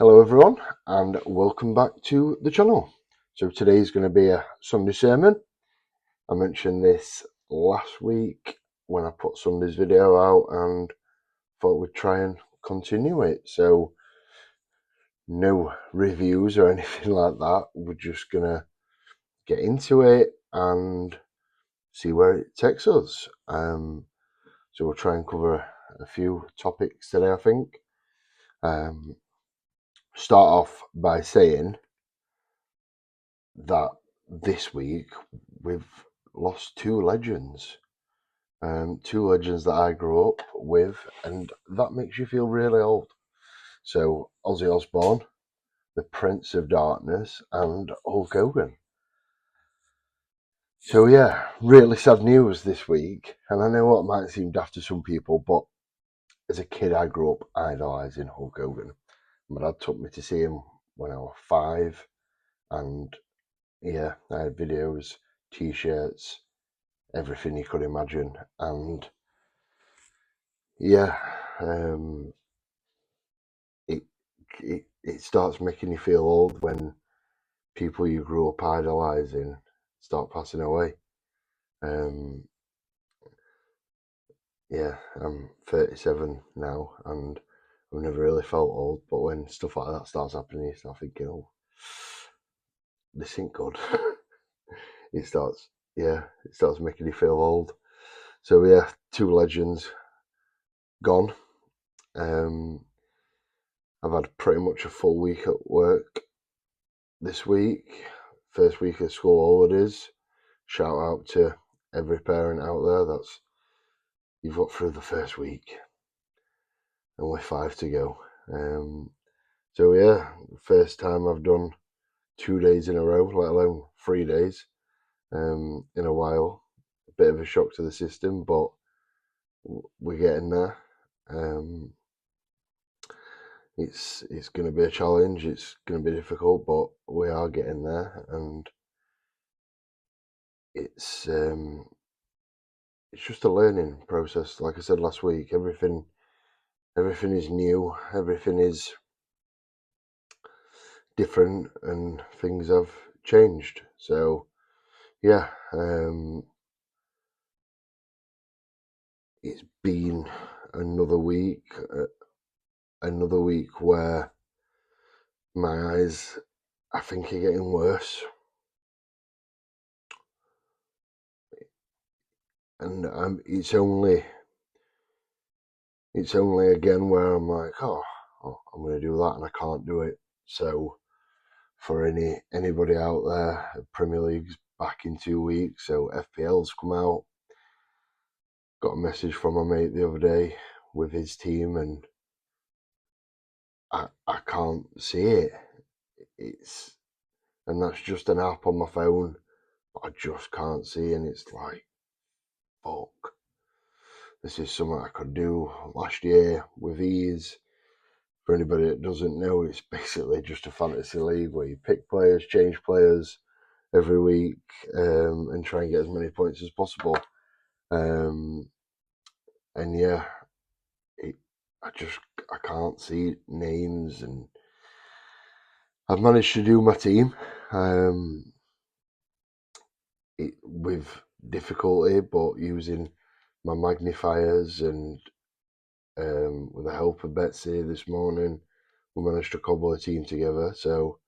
Hello everyone and welcome back to the channel. So today's going to be a Sunday sermon. I mentioned this last week when I put Sunday's video out and thought we'd try and continue it. So no reviews or anything like that. We're just going to get into it and see where it takes us. So we'll try and cover a few topics today, I think. Start off by saying that this week we've lost two legends. Two legends that I grew up with, and that makes you feel really old. So Ozzy Osbourne, the Prince of Darkness, and Hulk Hogan. So yeah, really sad news this week, and I know what might seem daft to some people, but as a kid I grew up idolising Hulk Hogan. My dad took me to see him when I was 5, and yeah, I had videos, t-shirts, everything you could imagine, and yeah, it starts making you feel old when people you grew up idolizing start passing away. Yeah, I'm 37 now, and I've never really felt old, but when stuff like that starts happening, you start thinking, oh, this ain't good. it starts making you feel old. So yeah, two legends gone. I've had pretty much a full week at work this week. First week of school holidays. Shout out to every parent out there that's you've got through the first week. Only 5 to go. So yeah, first time I've done 2 days in a row, let alone 3 days, in a while. A bit of a shock to the system, but we're getting there. It's going to be a challenge. It's going to be difficult, but we are getting there, and it's just a learning process. Like I said last week, everything is new, everything is different, and things have changed. So yeah, it's been another week, where my eyes, I think, are getting worse, and it's only again where I'm like, oh, I'm going to do that, and I can't do it. So for anybody out there, Premier League's back in 2 weeks, so FPL's come out. Got a message from my mate the other day with his team, and I can't see it. And that's just an app on my phone, but I just can't see, and it's like, fuck. This is something I could do last year with ease. For anybody that doesn't know, it's basically just a fantasy league where you pick players, change players every week, and try and get as many points as possible. And yeah, I can't see names, and I've managed to do my team with difficulty, but using my magnifiers and with the help of Betsy this morning, we managed to cobble a team together. So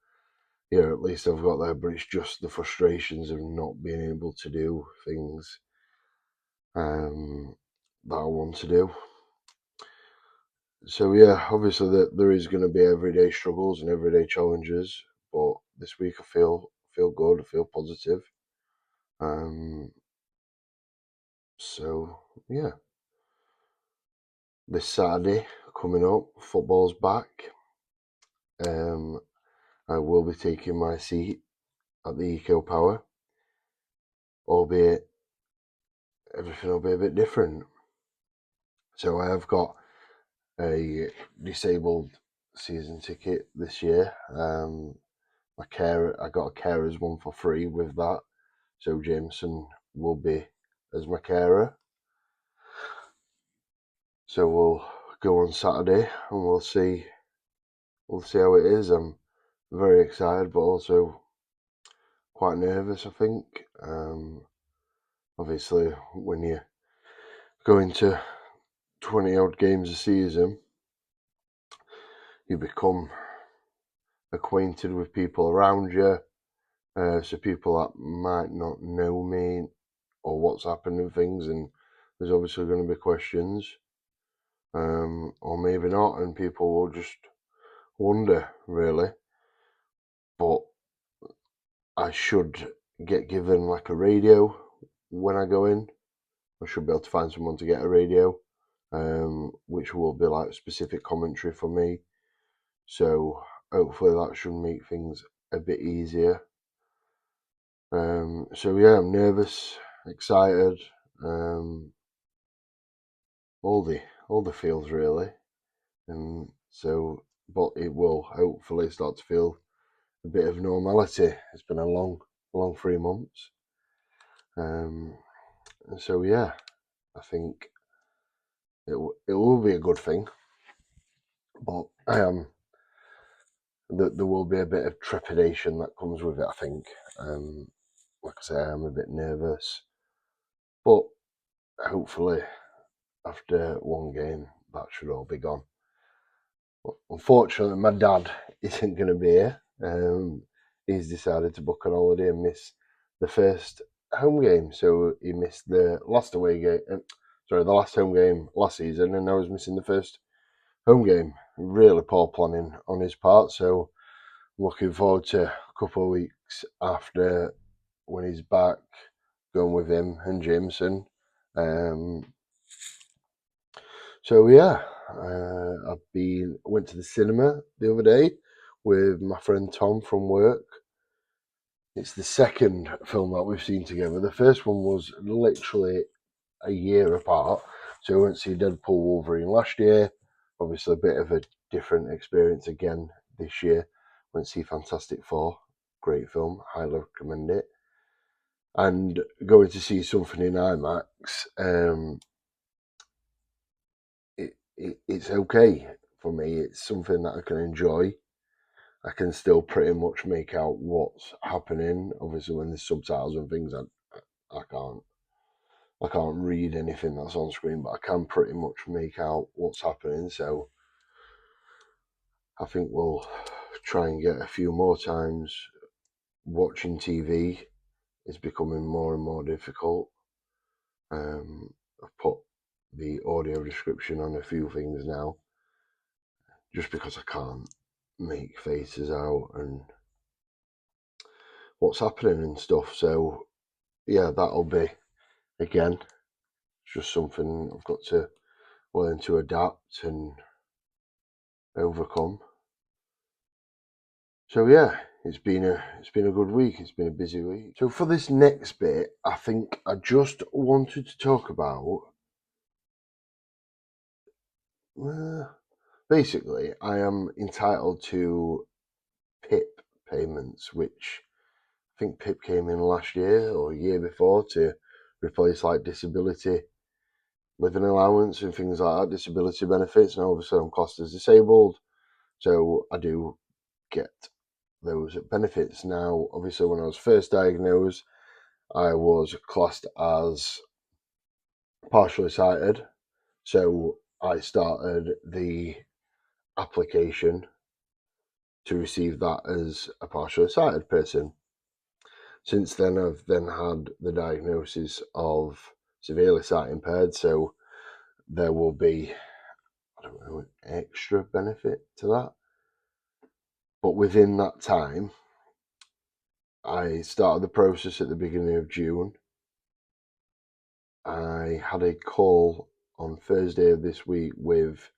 yeah, at least I've got that, but it's just the frustrations of not being able to do things that I want to do. So yeah, obviously there is going to be everyday struggles and everyday challenges, but this week I feel good, I feel positive. So yeah, this Saturday coming up, football's back. I will be taking my seat at the Eco Power, albeit everything will be a bit different. So I have got a disabled season ticket this year. I got a carer's one for free with that. So Jameson will be as my carer. So we'll go on Saturday and we'll see we'll see how it is. I'm very excited, but also quite nervous, I think. Obviously, when you go into 20 odd games a season, you become acquainted with people around you. So people that might not know me or what's happened and things, and there's obviously going to be questions, or maybe not, and people will just wonder, really. But I should get given like a radio when I go in. I should be able to find someone to get a radio, which will be like specific commentary for me. So hopefully that should make things a bit easier. So yeah, I'm nervous, excited, all the feels really, and so, but it will hopefully start to feel a bit of normality. It's been a long 3 months, so yeah, I think it will be a good thing, but there will be a bit of trepidation that comes with it, I think. Like I say, I'm a bit nervous, but hopefully after one game that should all be gone. But unfortunately, my dad isn't going to be here. He's decided to book an holiday and miss the first home game, so he missed the last away game. The last home game last season, and now he's missing the first home game. Really poor planning on his part. So looking forward to a couple of weeks after when he's back, going with him and Jameson. So yeah, went to the cinema the other day with my friend Tom from work. It's the second film that we've seen together. The first one was literally a year apart. So we went to see Deadpool Wolverine last year. Obviously a bit of a different experience again this year. Went to see Fantastic Four. Great film. Highly recommend it. And going to see something in IMAX, it's okay for me. It's something that I can enjoy. I can still pretty much make out what's happening. Obviously, when there's subtitles and things, I can't read anything that's on screen, but I can pretty much make out what's happening. So I think we'll try and get a few more times. Watching TV is becoming more and more difficult. I've put the audio description on a few things now, just because I can't make faces out and what's happening and stuff. So yeah, that'll be, again, just something I've got to learn to adapt and overcome. So yeah, it's been a good week. It's been a busy week. So for this next bit, I think I just wanted to talk about, basically, I am entitled to PIP payments, which I think PIP came in last year or year before to replace like disability living allowance and things like that, disability benefits. And obviously I'm classed as disabled, so I do get those benefits. Now, obviously, when I was first diagnosed, I was classed as partially sighted, so I started the application to receive that as a partially sighted person. Since then, I've then had the diagnosis of severely sight impaired, so there will be, I don't know, an extra benefit to that. But within that time, I started the process at the beginning of June. I had a call on Thursday of this week with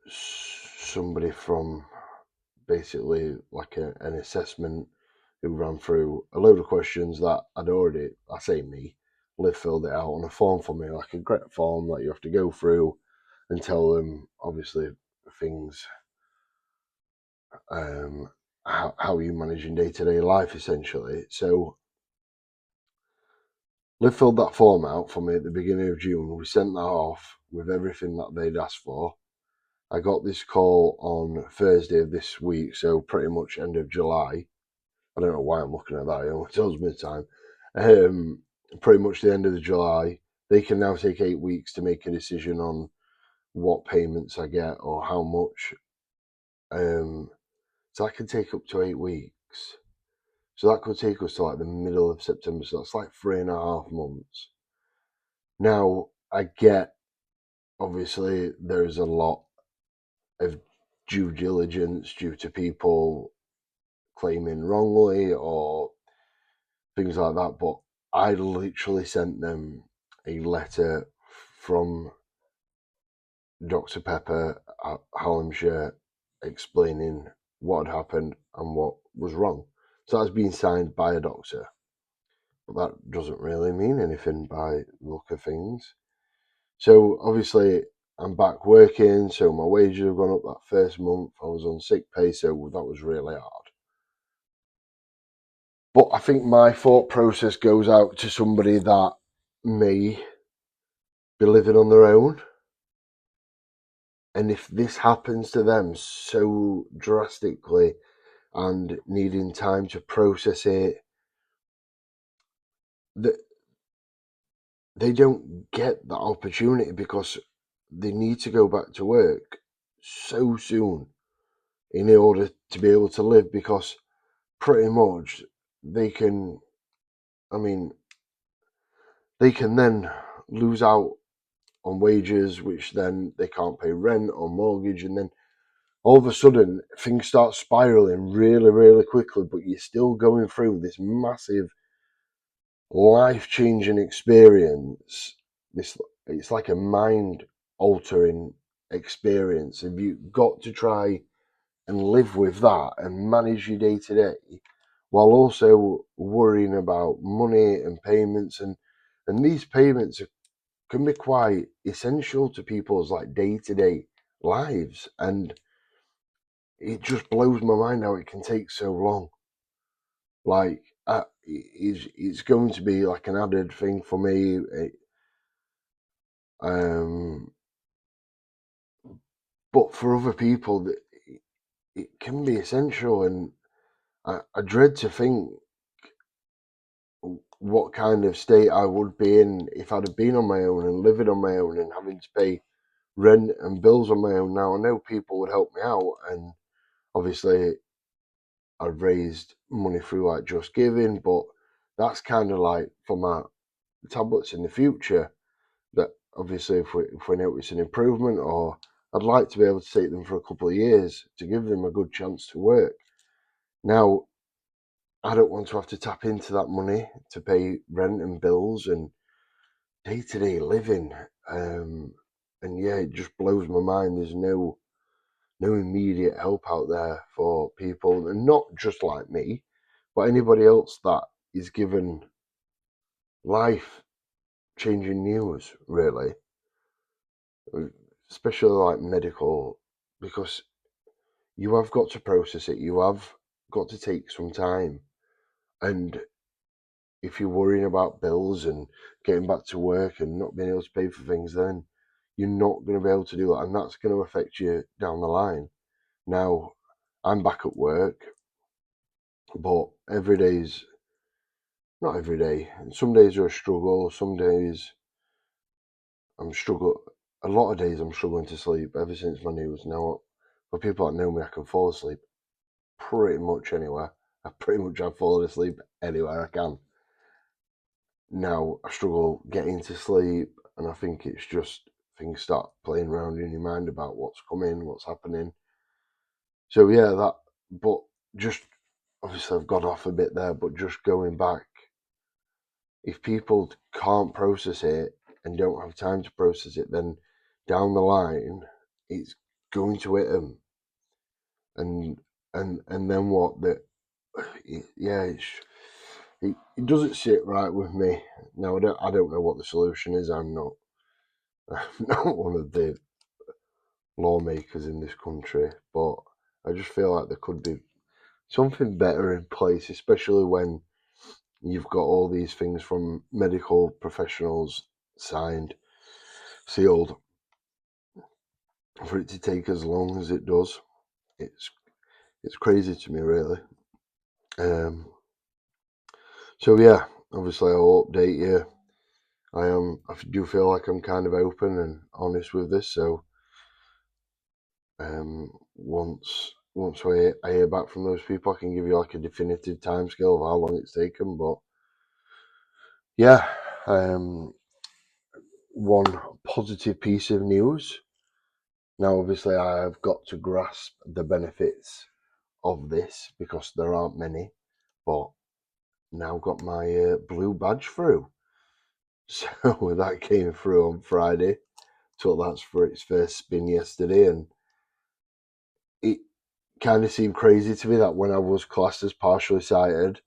somebody from basically like an assessment who ran through a load of questions that I'd already, I say me, Liv filled it out on a form for me, like a great form that you have to go through and tell them, obviously, things, how you manage in day-to-day life, essentially. So Liv filled that form out for me at the beginning of June. We sent that off with everything that they'd asked for. I got this call on Thursday of this week, so pretty much end of July. I don't know why I'm looking at that. It only tells me the time. Pretty much the end of the July. They can now take 8 weeks to make a decision on what payments I get or how much. So that can take up to 8 weeks. So that could take us to like the middle of September. So that's like 3.5 months. Now, I get, obviously, there's a lot of due diligence due to people claiming wrongly or things like that, but I literally sent them a letter from Dr. Pepper at Hallamshire explaining what had happened and what was wrong. So that's been signed by a doctor, but that doesn't really mean anything by the look of things. So obviously I'm back working, so my wages have gone up that first month. I was on sick pay, so that was really hard. But I think my thought process goes out to somebody that may be living on their own. And if this happens to them so drastically and needing time to process it, that they don't get that opportunity because they need to go back to work so soon in order to be able to live, because pretty much they can, I mean, they can then lose out on wages, which then they can't pay rent or mortgage, and then all of a sudden things start spiraling really, really quickly, but you're still going through this massive life-changing experience. It's like a mind-altering experience, and you've got to try and live with that and manage your day to day while also worrying about money and payments, and these payments can be quite essential to people's like day-to-day lives, and it just blows my mind how it can take so long. Like, it's going to be like an added thing for me. Um, but for other people, it can be essential, and I dread to think what kind of state I would be in if I'd have been on my own and living on my own and having to pay rent and bills on my own. Now I know people would help me out, and obviously I've raised money through like Just Giving, but that's kind of like for my tablets in the future. That obviously, if we notice an improvement, or I'd like to be able to take them for a couple of years to give them a good chance to work. Now, I don't want to have to tap into that money to pay rent and bills and day to day living. And yeah, it just blows my mind. There's no immediate help out there for people, and not just like me, but anybody else that is given life changing news, really, especially like medical, because you have got to process it. You have got to take some time, and if you're worrying about bills and getting back to work and not being able to pay for things, then you're not going to be able to do that, and that's going to affect you down the line. Now, I'm back at work, but every day's not every day. Some days are a struggle. Some days I'm struggle. A lot of days I'm struggling to sleep ever since my news. Now, for people that know me, I can fall asleep pretty much anywhere. I pretty much have fallen asleep anywhere I can. Now I struggle getting to sleep, and I think it's just things start playing around in your mind about what's coming, what's happening. So yeah, that. But just obviously I've got off a bit there, but just going back, if people can't process it and don't have time to process it, then down the line it's going to hit them, and then what? That yeah, it doesn't sit right with me. Now I don't know what the solution is. I'm not I'm not one of the lawmakers in this country, but I just feel like there could be something better in place, especially when you've got all these things from medical professionals signed, sealed, for it to take as long as it does. It's crazy to me, really. So yeah, obviously I'll update you. I do feel like I'm kind of open and honest with this, so once I hear back from those people, I can give you like a definitive timescale of how long it's taken. But yeah, one positive piece of news. Now, obviously, I've got to grasp the benefits of this because there aren't many, but now got my blue badge through. So that came through on Friday. Took that for its first spin yesterday, and it kind of seemed crazy to me that when I was classed as partially sighted,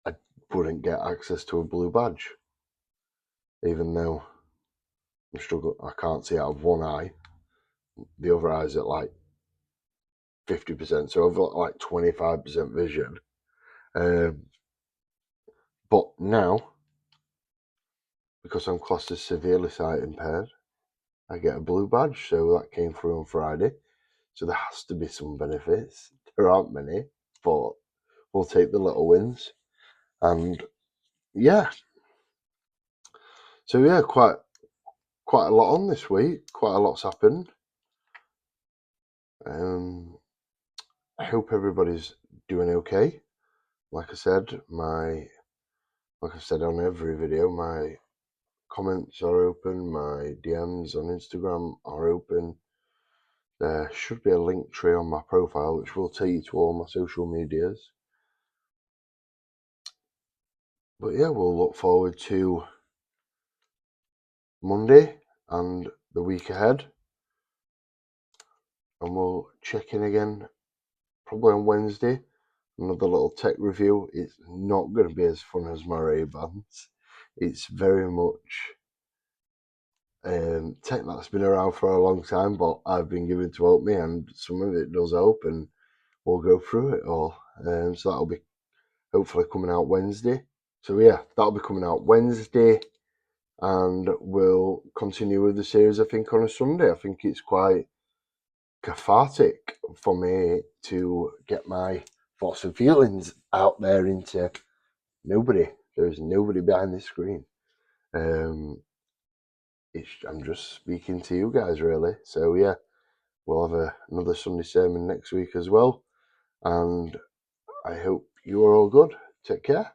I wouldn't get access to a blue badge, even though I'm struggling. I can't see out of one eye. The other eye's at like 50%, so I've got like 25% vision. But now, because I'm classed as severely sight impaired, I get a blue badge. So that came through on Friday. So there has to be some benefits. There aren't many, but we'll take the little wins. And yeah, so yeah, quite a lot on this week. Quite a lot's happened. I hope everybody's doing okay. Like I said on every video, my comments are open, my DMs on Instagram are open. There should be a link tree on my profile which will take you to all my social medias. But yeah, we'll look forward to Monday and the week ahead. And we'll check in again probably on Wednesday. Another little tech review. It's not going to be as fun as my Ray-Bans. It's very much tech that's been around for a long time, but I've been given to help me, and some of it does help, and we'll go through it all. So that'll be hopefully coming out Wednesday. So yeah, that'll be coming out Wednesday, and we'll continue with the series, I think, on a Sunday. I think it's quite cathartic for me to get my thoughts and feelings out there into nobody. There's nobody behind this screen. I'm just speaking to you guys, really. So yeah, we'll have another Sunday sermon next week as well. And I hope you are all good. Take care.